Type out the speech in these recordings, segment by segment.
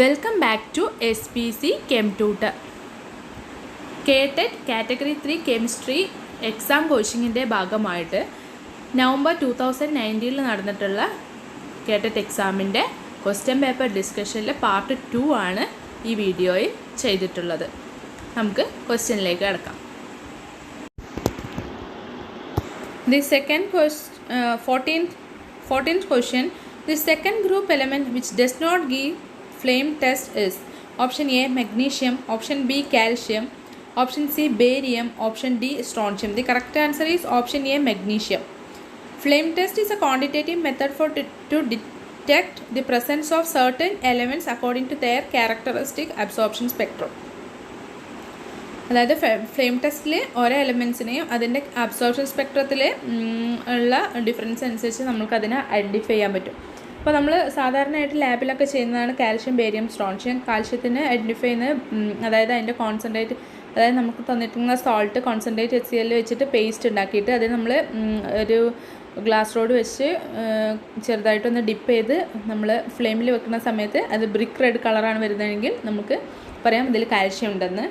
Welcome back to SPC Chem Tutor. KTET category 3 chemistry exam കോച്ചിങ്ങിൻ്റെ ഭാഗമായിട്ട് November 2019 നടന്നിട്ടുള്ള KTET എക്സാമിൻ്റെ ക്വസ്റ്റ്യൻ പേപ്പർ ഡിസ്കഷനിൽ പാർട്ട് 2 ആണ് ഈ വീഡിയോയിൽ ചെയ്തിട്ടുള്ളത്. നമുക്ക് ക്വസ്റ്റ്യനിലേക്ക് കിടക്കാം. The second question, 14th question, the second group element which does not give flame test is option A magnesium, option B calcium, option C barium, option D strontium. The correct answer is option A magnesium. Flame test is a quantitative method to detect the presence of certain elements according to their characteristic absorption spectrum. അതായത് flame ടെസ്റ്റിൽ ഓരോ എലമെൻസിനെയും അതിൻ്റെ absorption സ്പെക്ട്രത്തിൽ ഉള്ള difference അനുസരിച്ച് നമുക്കതിനെ identify ചെയ്യാൻ പറ്റും. അപ്പോൾ നമ്മൾ സാധാരണയായിട്ട് ലാബിലൊക്കെ ചെയ്യുന്നതാണ് കാൽഷ്യം, ബേരിയം, സ്ട്രോൺഷ്യം. കാൽഷ്യത്തിന് ഐഡൻറ്റിഫൈ ചെയ്യുന്നത് അതായത് അതിൻ്റെ കോൺസെൻട്രേറ്റ്, അതായത് നമുക്ക് തന്നിട്ടുള്ള സോൾട്ട് കോൺസെൻട്രേറ്റ് HCl വെച്ചിട്ട് പേസ്റ്റ് ഉണ്ടാക്കിയിട്ട് അത് നമ്മൾ ഒരു ഗ്ലാസ് റോഡ് വെച്ച് ചെറുതായിട്ടൊന്ന് ഡിപ്പ് ചെയ്ത് നമ്മൾ ഫ്ലെയിമിൽ വെക്കുന്ന സമയത്ത് അത് ബ്രിക്ക് റെഡ് കളറാണ് വരുന്നതെങ്കിൽ നമുക്ക് പറയാം ഇതിൽ കാൽഷ്യം ഉണ്ടെന്ന്.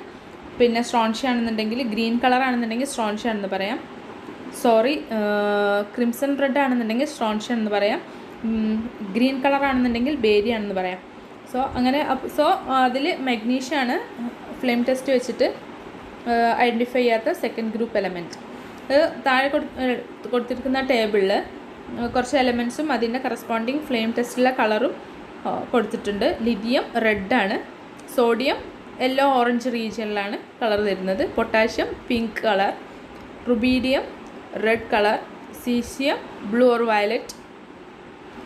പിന്നെ സ്ട്രോൺഷ്യം ആണെന്നുണ്ടെങ്കിൽ ഗ്രീൻ കളറാണെന്നുണ്ടെങ്കിൽ സ്ട്രോൺഷ്യം ആണെന്ന് പറയാം. ക്രിംസൺ റെഡ് ആണെന്നുണ്ടെങ്കിൽ സ്ട്രോൺഷ്യം എന്ന് പറയാം. ഗ്രീൻ കളറാണെന്നുണ്ടെങ്കിൽ ബേരിയം ആണെന്ന് പറയാം. അങ്ങനെ അതിൽ മഗ്നീഷ്യം ഫ്ലെയിം ടെസ്റ്റ് വെച്ചിട്ട് ഐഡൻറ്റിഫൈ ചെയ്യാത്ത സെക്കൻഡ് ഗ്രൂപ്പ് എലമെൻറ്റ്. താഴെ കൊടുത്തിരിക്കുന്ന ടേബിളിൽ കുറച്ച് എലമെൻറ്റ്സും അതിൻ്റെ കറസ്പോണ്ടിങ് ഫ്ലെയിം ടെസ്റ്റിലെ കളറും കൊടുത്തിട്ടുണ്ട്. ലിഥിയം റെഡാണ്, സോഡിയം യെല്ലോ ഓറഞ്ച് റീജിയനിലാണ് കളർ തരുന്നത്, potassium pink colour, rubidium red colour, caesium blue or violet,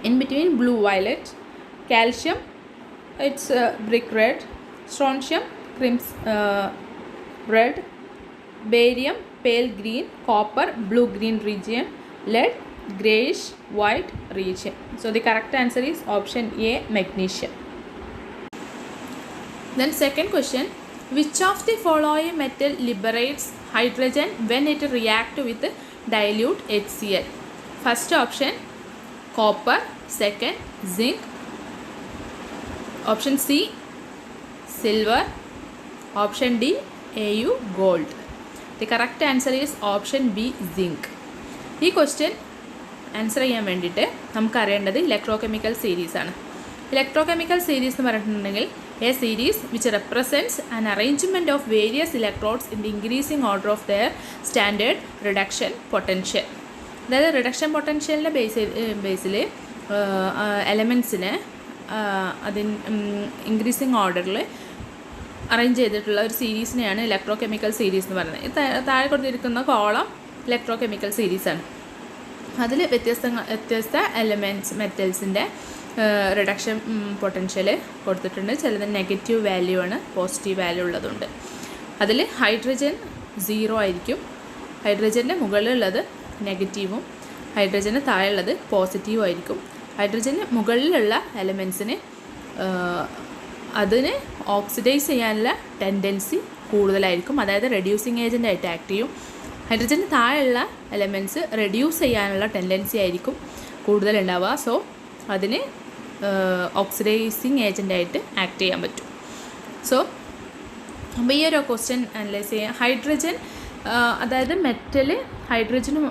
in between blue violet, calcium it's brick red, strontium red, barium pale green, copper blue green region, lead grayish white region. So the correct answer is option A magnesium. Then second question, which of the following metal liberates hydrogen when it reacts with dilute HCl? First option copper, second zinc, option C silver, option D Au gold. The correct answer is option B zinc. ഈ question answer ചെയ്യാൻ വേണ്ടിയിട്ട് നമുക്കറിയേണ്ടത് electrochemical series ആണ്. Electrochemical series എന്ന് പറഞ്ഞിട്ടുണ്ടെങ്കിൽ A series which represents an arrangement of various electrodes in the increasing order of their standard reduction potential. അതായത് reduction പൊട്ടൻഷ്യലിൻ്റെ ബേസിൽ എലമെൻസിനെ increasing ഓർഡറിൽ arrange ചെയ്തിട്ടുള്ള ഒരു സീരീസിനെയാണ് ഇലക്ട്രോകെമിക്കൽ സീരീസ് എന്ന് പറയുന്നത്. താഴെ കൊടുത്തിരിക്കുന്ന കോളം ഇലക്ട്രോകെമിക്കൽ സീരീസാണ്. അതിൽ വ്യത്യസ്ത മെറ്റൽസിൻ്റെ റിഡക്ഷൻ പൊട്ടൻഷ്യൽ കൊടുത്തിട്ടുണ്ട്. ചിലത് നെഗറ്റീവ് വാല്യൂ ആണ്, പോസിറ്റീവ് വാല്യൂ ഉള്ളതുണ്ട്. അതിൽ ഹൈഡ്രജൻ 0 ആയിരിക്കും. ഹൈഡ്രജൻ്റെ മുകളിലുള്ളത് നെഗറ്റീവും ഹൈഡ്രജന് താഴെയുള്ളത് പോസിറ്റീവും ആയിരിക്കും. ഹൈഡ്രജന് മുകളിലുള്ള എലമെൻസിന് അതിന് ഓക്സിഡൈസ് ചെയ്യാനുള്ള ടെൻഡൻസി കൂടുതലായിരിക്കും, അതായത് റെഡ്യൂസിങ് ഏജൻ്റ് ആയിട്ട് ആക്ട് ചെയ്യും. ഹൈഡ്രജന് താഴെയുള്ള എലമെൻറ്റ്സ് റെഡ്യൂസ് ചെയ്യാനുള്ള ടെൻഡൻസി ആയിരിക്കും കൂടുതലുണ്ടാവുക. സോ അതിന് ഓക്സിഡൈസിങ് ഏജൻ്റായിട്ട് ആക്ട് ചെയ്യാൻ പറ്റും. അപ്പോൾ ഈ ഒരു ക്വസ്റ്റ്യൻ അനലൈസ് ചെയ്യാം. ഹൈഡ്രജൻ അതായത് മെറ്റൽ ഹൈഡ്രജനും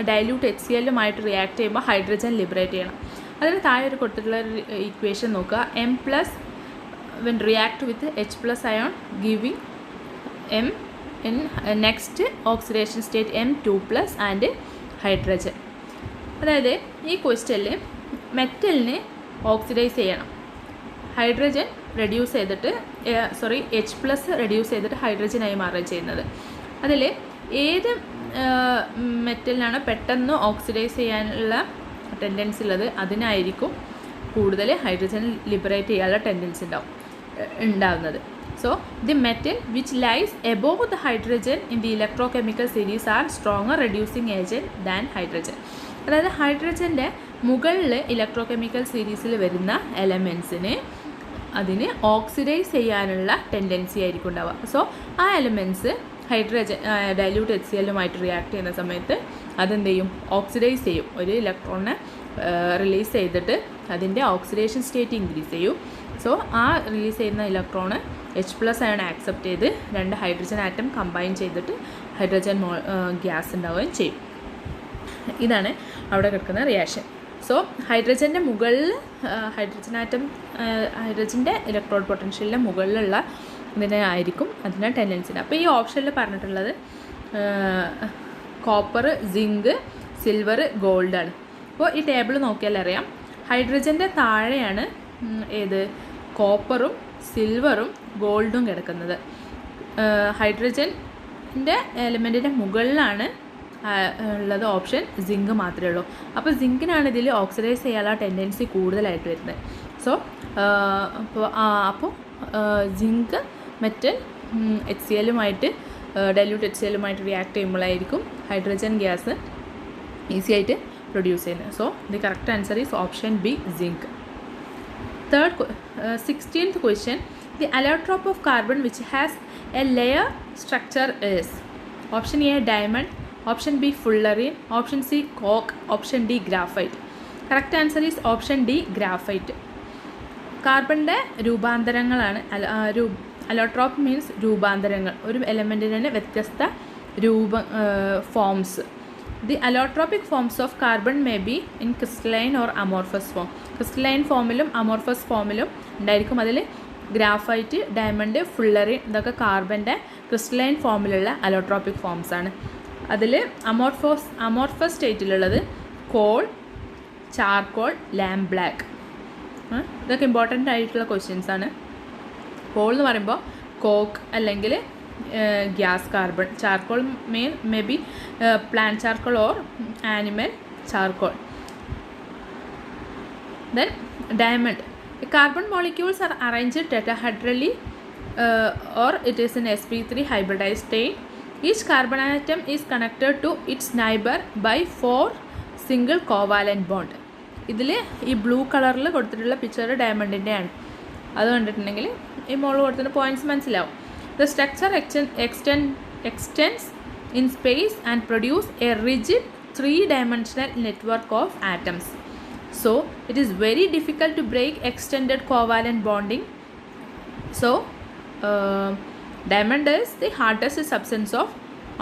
ഡൈല്യൂട്ട് HCl-ഉമായിട്ട് റിയാക്ട് ചെയ്യുമ്പോൾ ഹൈഡ്രജൻ ലിബറേറ്റ് ചെയ്യണം. അതിന് താഴെ ഒരു കൊടുത്തിട്ടുള്ള ഇക്വേഷൻ നോക്കുക. M+ when react with H+ ion giving M in next oxidation state M2+ and hydrogen. അതായത് ഈ ക്വസ്റ്റ്യനിൽ മെറ്റലിനെ ഓക്സിഡൈസ് ചെയ്യണം. ഹൈഡ്രജൻ റെഡ്യൂസ് ചെയ്തിട്ട് H+ റെഡ്യൂസ് ചെയ്തിട്ട് ഹൈഡ്രജനായി മാറുകയാണ് ചെയ്യുന്നത്. അതിൽ ഏത് മെറ്റലിനാണ് പെട്ടെന്ന് ഓക്സിഡൈസ് ചെയ്യാനുള്ള ടെൻഡൻസി ഉള്ളത് അതിനായിരിക്കും കൂടുതൽ ഹൈഡ്രജൻ ലിബറേറ്റ് ചെയ്യാനുള്ള ടെൻഡൻസി ഉണ്ടാവുന്നത്. So the metal which lies above the hydrogen in the electrochemical series are stronger reducing agent than hydrogen. അതായത് ഹൈഡ്രജൻ്റെ മുകളിൽ ഇലക്ട്രോകെമിക്കൽ സീരീസിൽ വരുന്ന എലമെൻസിന് അതിന് ഓക്സിഡൈസ് ചെയ്യാനുള്ള ടെൻഡൻസി ആയിരിക്കും ഉണ്ടാവുക. സോ ആ എലമെൻറ്റ്സ് ഹൈഡ്രജൻ ഡൈല്യൂട്ട് HCl-ഉമായിട്ട് റിയാക്ട് ചെയ്യുന്ന സമയത്ത് അതെന്ത് ചെയ്യും, ഓക്സിഡൈസ് ചെയ്യും. ഒരു ഇലക്ട്രോണിനെ റിലീസ് ചെയ്തിട്ട് അതിൻ്റെ ഓക്സിഡേഷൻ സ്റ്റേറ്റ് ഇൻക്രീസ് ചെയ്യും. സോ ആ റിലീസ് ചെയ്യുന്ന ഇലക്ട്രോണ് H+ അയാണ് ആക്സെപ്റ്റ് ചെയ്ത് 2 ഹൈഡ്രജൻ ആറ്റം കമ്പൈൻ ചെയ്തിട്ട് ഹൈഡ്രജൻ ഗ്യാസ് ഉണ്ടാവുകയും ചെയ്യും. ഇതാണ് അവിടെ കിടക്കുന്ന റിയാക്ഷൻ. സോ ഹൈഡ്രജൻ്റെ മുകളിൽ ഹൈഡ്രജൻ്റെ ഇലക്ട്രോഡ് പൊട്ടൻഷ്യലിൻ്റെ മുകളിലുള്ള ഇതിനെ ആയിരിക്കും അതിൻ്റെ ടെൻഡൻസി. അപ്പോൾ ഈ ഓപ്ഷനിൽ പറഞ്ഞിട്ടുള്ളത് കോപ്പർ, സിങ്ക്, സിൽവർ, ഗോൾഡാണ്. അപ്പോൾ ഈ ടേബിൾ നോക്കിയാൽ അറിയാം ഹൈഡ്രജൻ്റെ താഴെയാണ് ഏത് കോപ്പറും സിൽവറും ഗോൾഡും കിടക്കുന്നത്. ഹൈഡ്രജൻ്റെ എലിമെൻറ്റിൻ്റെ മുകളിലാണ് ഉള്ളത് ഓപ്ഷൻ സിങ്ക് മാത്രമേ ഉള്ളൂ. അപ്പോൾ സിങ്കിനാണ് ഇതിൽ ഓക്സിഡൈസ് ചെയ്യാനുള്ള ടെൻഡൻസി കൂടുതലായിട്ട് വരുന്നത്. സോ അപ്പോൾ zinc metal HCl dilute HCl react ചെയ്യുമ്പോഴായിരിക്കും ഹൈഡ്രജൻ ഗ്യാസ് ഈസി ആയിട്ട് പ്രൊഡ്യൂസ് ചെയ്യുന്നത്. So the correct answer is option B, zinc. 16th question. The allotrope of carbon which has a layer structure is option A diamond, option B fullerene, option C coke, option D graphite. Correct answer is option D graphite. കാർബണിൻ്റെ രൂപാന്തരങ്ങളാണ് allotrope means രൂപാന്തരങ്ങൾ. ഒരു എലമെൻറ്റിന് വ്യത്യസ്ത forms. The allotropic forms of carbon may be in crystalline or amorphous form. Crystalline ഫോമിലും amorphous ഫോമിലും ഉണ്ടായിരിക്കും. അതിൽ ഗ്രാഫൈറ്റ്, ഡയമണ്ട്, ഫുള്ളറിൻ ഇതൊക്കെ കാർബൻ്റെ ക്രിസ്റ്റലൈൻ ഫോമിലുള്ള അലോട്രോപ്പിക് ഫോംസ് ആണ്. അതിൽ അമോർഫസ് സ്റ്റേറ്റിലുള്ളത് കോൾ, ചാർക്കോൾ, ലാംപ് ബ്ലാക്ക്. ഇതൊക്കെ ഇമ്പോർട്ടൻ്റ് ആയിട്ടുള്ള ക്വസ്റ്റ്യൻസ് ആണ്. കോൾ എന്ന് പറയുമ്പോൾ കോക്ക് അല്ലെങ്കിൽ gas carbon. Charcoal may be plant charcoal or animal charcoal. Then diamond. Carbon molecules are arranged tetrahedrally or it is in sp3 hybridized state. Each carbon atom is connected to its neighbor by 4 single covalent bond. ഇതിൽ ഈ blue കളറിൽ കൊടുത്തിട്ടുള്ള picture ഡയമണ്ടിൻ്റെയാണ്. അത് കണ്ടിട്ടുണ്ടെങ്കിൽ ഈ മോള് കൊടുത്തിട്ട് points മനസ്സിലാവും. The structure extends in space and produce a rigid 3-dimensional network of atoms. So it is very difficult to break extended covalent bonding. So diamond is the hardest substance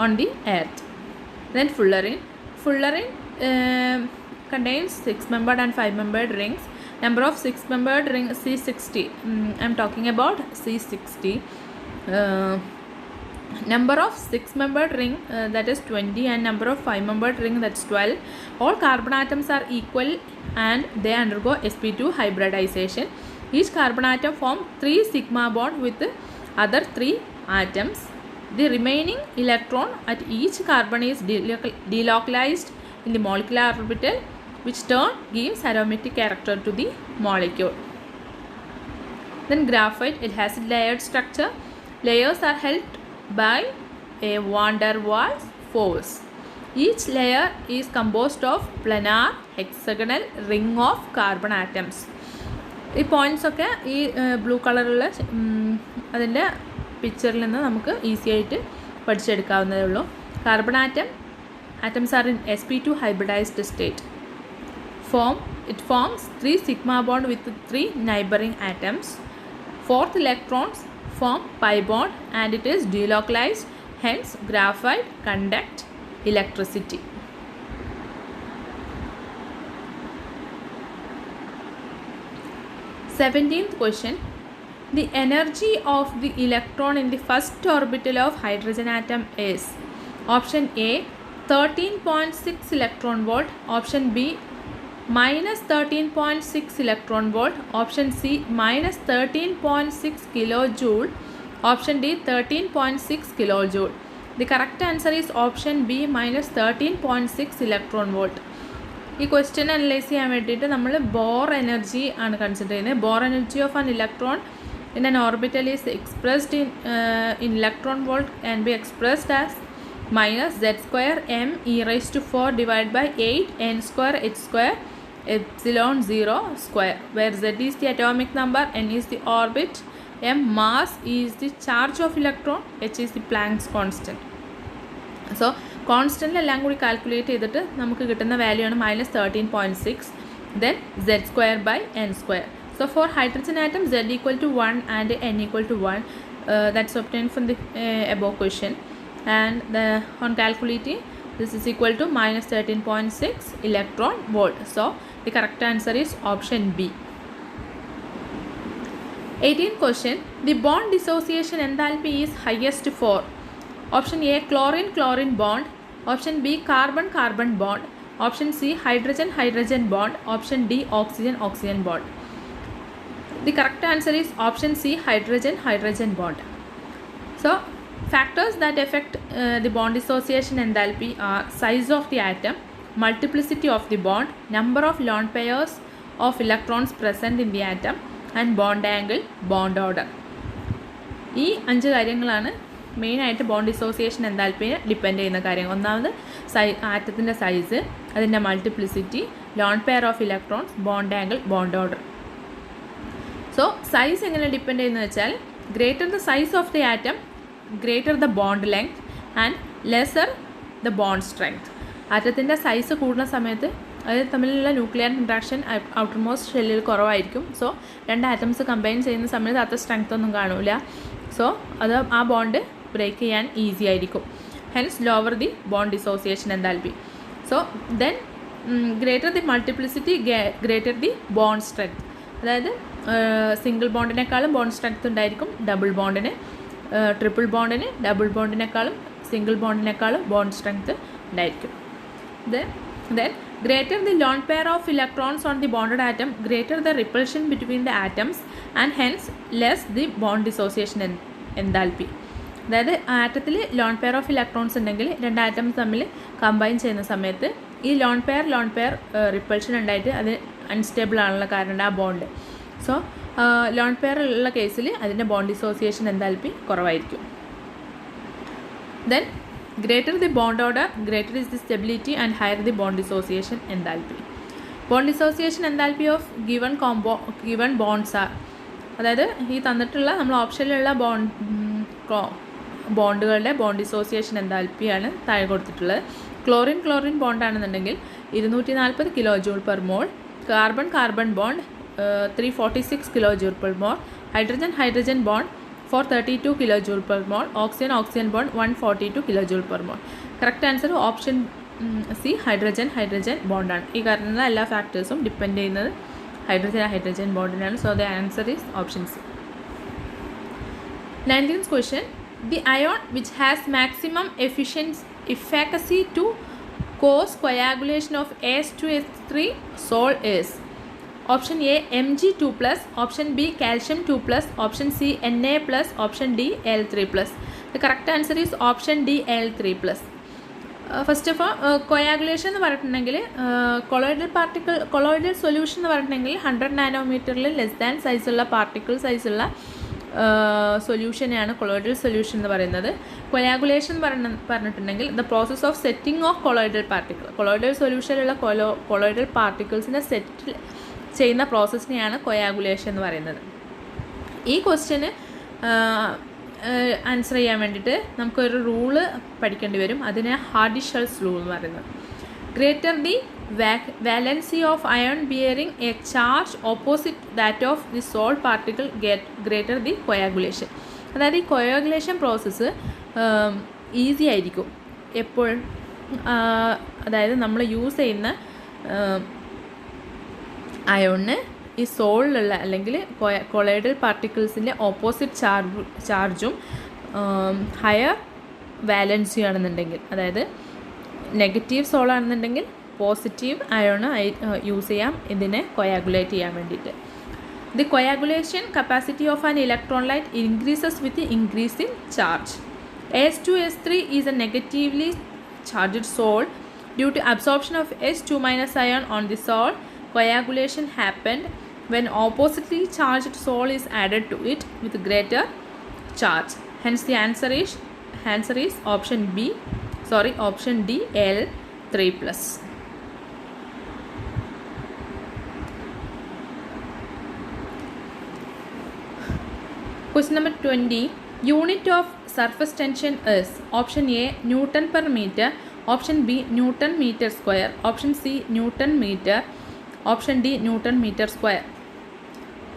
on the earth. Then fullerene contains 6-membered and 5-membered rings. Number of 6-membered ring C60. I'm talking about C60. Number of 6-membered ring that is 20 and number of 5-membered ring that's 12. All carbon atoms are equal and they undergo sp2 hybridization. Each carbon atom forms 3 sigma bond with the other 3 atoms. The remaining electron at each carbon is delocalized in the molecular orbital, which turn gives aromatic character to the molecule. Then graphite, it has a layered structure. Layers are held by a van der Waals force. Each layer is composed of planar hexagonal ring of carbon atoms. ഈ points ഒക്കെ ഈ blue കളറുള്ള അതിൻ്റെ പിക്ചറിൽ നിന്ന് നമുക്ക് easy ആയിട്ട് പഠിച്ചെടുക്കാവുന്നതേ ഉള്ളൂ. Carbon atoms are in sp2 hybridized state. It forms 3 sigma bond with 3 neighboring atoms. 4th electrons form pi bond and it is delocalized. Hence graphite conduct electricity. Seventeenth question. The energy of the electron in the first orbital of hydrogen atom is option A 13.6 electron volt, option B minus 13.6 electron volt, option C minus 13.6 kilojoule, option D 13.6 kilojoule. The correct answer is option B minus 13.6 electron volt. ഈ question analyse ചെയ്യാൻ വേണ്ടിയിട്ട് നമ്മൾ Bohr energy ആണ് consider ചെയ്യുന്നത്. Bohr energy of an electron in an orbital is expressed in electron volt can be expressed as minus z square m e raised to 4 divided by 8 n square h square epsilon 0 square, where z is the atomic number, n is the orbit, m mass is the charge of electron, h is the Planck's constant. So constant എല്ലാം കൂടി calculate ചെയ്തിട്ട് നമുക്ക് കിട്ടുന്ന value ആണ് -13.6 then z square by n square. So for hydrogen atom, Z equal to 1 and N equal to 1. That's obtained from the above question. And on calculating, this is equal to minus 13.6 electron volt. So the correct answer is option B. 18th question. The bond dissociation enthalpy is highest for option A chlorine bond, option B carbon bond, option C hydrogen bond, option D oxygen bond. The correct answer is option C hydrogen bond. So factors that affect the bond dissociation enthalpy are size of the atom, multiplicity of the bond, number of lone pairs of electrons present in the atom, and bond angle, bond order. ഈ 5 കാര്യങ്ങളാണ് മെയിനായിട്ട് bond dissociation എൻതാൽപ്പിയെ depend ചെയ്യുന്ന കാര്യങ്ങൾ. ഒന്നാമത് ആറ്റത്തിൻ്റെ size, അതിൻ്റെ multiplicity, lone pair of electrons, bond angle, bond order. So size എങ്ങനെ depend ചെയ്യുന്നത് വെച്ചാൽ greater the size of the atom greater the bond length and lesser the bond strength. ആറ്റത്തിൻ്റെ size കൂടുന്ന സമയത്ത് അത് തമ്മിലുള്ള ന്യൂക്ലിയർ ഇൻട്രാക്ഷൻ ഔട്ടർ മോസ്റ്റ് ഷെല്ലിൽ കുറവായിരിക്കും. സോ 2 ആറ്റംസ് കമ്പൈൻ ചെയ്യുന്ന സമയത്ത് അത്ര സ്ട്രെങ്ത് ഒന്നും കാണില്ല. സോ അത് ആ ബോണ്ട് ബ്രേക്ക് ചെയ്യാൻ ഈസി ആയിരിക്കും. Hence lower the bond dissociation enthalpy. So then greater the multiplicity greater the bond strength. അതായത് സിംഗിൾ ബോണ്ടിനേക്കാളും ബോണ്ട് സ്ട്രെങ്ത് ഉണ്ടായിരിക്കും ഡബിൾ ബോണ്ടിന്, ട്രിപ്പിൾ ബോണ്ടിന് ഡബിൾ ബോണ്ടിനേക്കാളും സിംഗിൾ ബോണ്ടിനേക്കാളും ബോണ്ട് സ്ട്രെങ്ത് ഉണ്ടായിരിക്കും. Then greater the lone pair of electrons on the bonded atom, greater the repulsion between the atoms and hence less the bond dissociation enthalpy. അതായത് ആറ്റത്തിൽ loan pair of electrons ഉണ്ടെങ്കിൽ 2 atoms തമ്മിൽ combine ചെയ്യുന്ന സമയത്ത് ഈ lone pair repulsion ഉണ്ടായിട്ട് അത് unstable ആണുള്ള കാരണം ആ ബോണ്ട്. സോ ലോൺ പെയർ ഉള്ള കേസിൽ അതിൻ്റെ ബോണ്ട് ഡിസോസിയേഷൻ എൻതാൽപ്പി കുറവായിരിക്കും. Then greater the bond order, greater is the stability and higher the bond dissociation enthalpy. Bond dissociation enthalpy of given bonds are, അതായത് ഈ തന്നിട്ടുള്ള നമ്മൾ ഓപ്ഷനിലുള്ള ബോണ്ടുകളുടെ ബോണ്ട് ഡിസോസിയേഷൻ എൻതാൽപ്പിയാണ് താഴെ കൊടുത്തിട്ടുള്ളത്. ക്ലോറിൻ ബോണ്ടാണെന്നുണ്ടെങ്കിൽ 240 kilo joule per mole, carbon bond 346 kilo joule per mole, hydrogen bond 432 kilojoule per mol, oxygen bond 142 kilojoule per mol. Correct answer option C hydrogen ബോണ്ടാണ്. ഈ കാരണമുള്ള എല്ലാ ഫാക്ടേഴ്സും ഡിപ്പെൻഡ് ചെയ്യുന്നത് ഹൈഡ്രജൻ ബോണ്ടിനാണ്. So the answer is option C. 19th question. The ion which has maximum efficacy to cause coagulation of H2S3 Sol is option A Mg2+, option B calcium 2+, option C Na+, option D Al3+. The correct answer is option D Al3+. First of all coagulation എന്ന് പറഞ്ഞിട്ടുണ്ടെങ്കിൽ colloidal solution എന്ന് പറഞ്ഞിട്ടുണ്ടെങ്കിൽ 100 നാനോമീറ്ററിൽ less than സൈസുള്ള particle സൈസുള്ള സൊല്യൂഷനെയാണ് colloidal solution എന്ന് പറയുന്നത്. കൊയാഗുലേഷൻ പറഞ്ഞിട്ടുണ്ടെങ്കിൽ the process of setting of colloidal സൊല്യൂഷനിലുള്ള കൊളോയിഡൽ പാർട്ടിക്കിൾസിനെ സെറ്റ് ചെയ്യുന്ന പ്രോസസ്സിനെയാണ് കൊയാഗുലേഷൻ എന്ന് പറയുന്നത്. ഈ ക്വസ്റ്റ്യന് ആൻസർ ചെയ്യാൻ വേണ്ടിയിട്ട് നമുക്കൊരു റൂള് പഠിക്കേണ്ടി വരും. അതിനെ ഹാർഡി-ഷെൽസ് റൂൾ എന്ന് പറയുന്നത്. Greater the valency of ion bearing a charge opposite that of the sol particle greater the coagulation. അതായത് ഈ കൊയാഗുലേഷൻ പ്രോസസ്സ് ഈസി ആയിരിക്കും എപ്പോഴും. അതായത് നമ്മൾ യൂസ് ചെയ്യുന്ന അയോണിന് ഈ സോളിലുള്ള അല്ലെങ്കിൽ കൊളോയിഡൽ പാർട്ടിക്കിൾസിൻ്റെ ഓപ്പോസിറ്റ് ചാർജും ഹയർ വാലൻസി ആണെന്നുണ്ടെങ്കിൽ, അതായത് നെഗറ്റീവ് സോൾ ആണെന്നുണ്ടെങ്കിൽ പോസിറ്റീവ് അയോണ് യൂസ് ചെയ്യാം ഇതിനെ കൊയാഗുലേറ്റ് ചെയ്യാൻ വേണ്ടിയിട്ട്. The coagulation capacity of an electron light increases with increase in charge. H2S3 is a negatively charged Sol. Due to absorption of H2- ion on the Sol, coagulation happened when oppositely charged Sol is added to it with greater charge. Hence the answer is option D Al3+. Question number 20. Unit of surface tension is option A Newton per meter, option B Newton meter square, option C Newton meter, option D Newton meter square.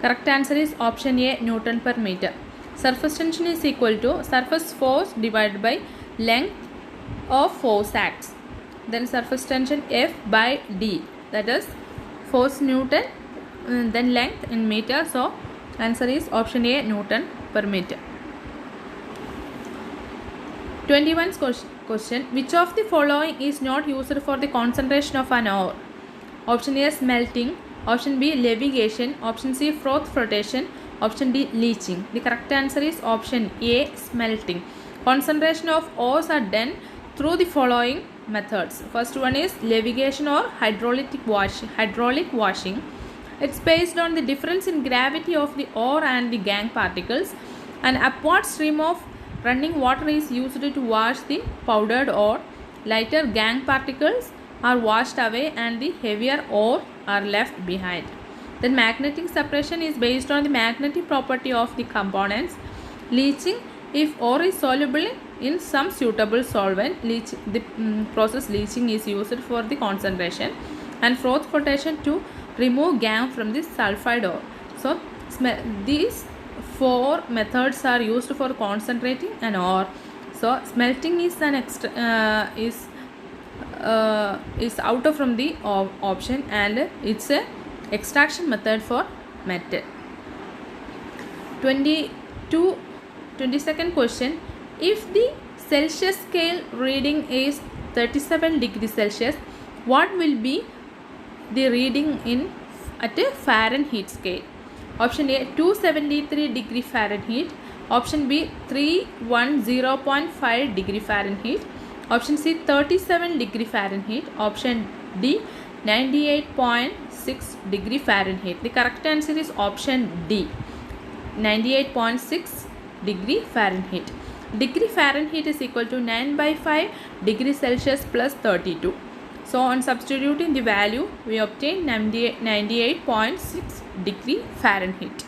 Correct answer is option A, Newton per meter. Surface tension is equal to surface force divided by length of force acts. Then surface tension F by D, that is force Newton, then length in meter. So answer is option A, Newton per meter. 21st question. Which of the following is not used for the concentration of an ore? Option A, smelting. Option B, levitation. Option C, froth flotation. Option D, leaching. The correct answer is option A, smelting. Concentration of ores are done through the following methods. First one is levitation or hydraulic washing. It's based on the difference in gravity of the ore and the gangue particles. An upward stream of running water is used to wash the powdered ore. Lighter gangue particles are washed away and the heavier ore are left behind. Then magnetic separation is based on the magnetic property of the components. Leaching, if ore is soluble in some suitable solvent, the process leaching is used for the concentration. And froth flotation to remove gangue from the sulfide ore. So these four methods are used for concentrating an ore. So smelting is an is out of from the option, and it's a extraction method for metal. 22nd question. If the Celsius scale reading is 37 degrees Celsius, what will be the reading at a Fahrenheit scale? Option A, 273 degree Fahrenheit. Option B, 310.5 degree Fahrenheit. Option C, 37 degree Fahrenheit. Option D, 98.6 degree Fahrenheit. The correct answer is option D, 98.6 degree Fahrenheit. Degree Fahrenheit is equal to 9 by 5 degree Celsius plus 32. So on substituting the value, we obtain 98.6 degree Fahrenheit.